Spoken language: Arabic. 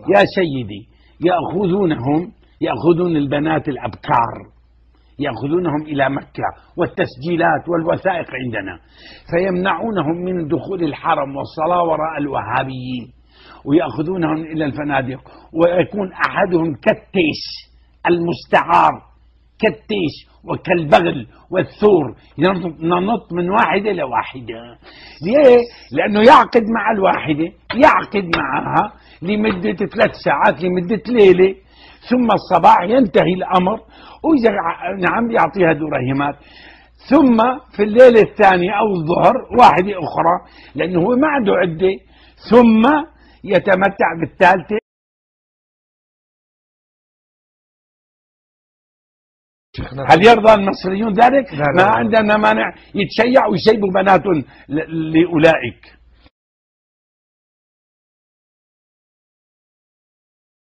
يا سيدي يأخذون البنات الأبكار، يأخذونهم إلى مكة، والتسجيلات والوثائق عندنا، فيمنعونهم من دخول الحرم والصلاة وراء الوهابيين، ويأخذونهم إلى الفنادق، ويكون أحدهم كالتيس المستعار، كالتيس وكالبغل والثور، ننط من واحدة لواحدة. ليه؟ لأنه يعقد مع الواحدة، يعقد معها لمدة 3 ساعات، لمدة ليلة، ثم الصباح ينتهي الأمر، وإذا نعم يعطيها درهمات، ثم في الليلة الثانية أو الظهر واحدة أخرى، لأنه هو ما عنده عدة، ثم يتمتع بالثالثة. هل يرضى المصريون ذلك؟ ما عندنا مانع يتشيع ويسيبوا بناتهم لأولئك.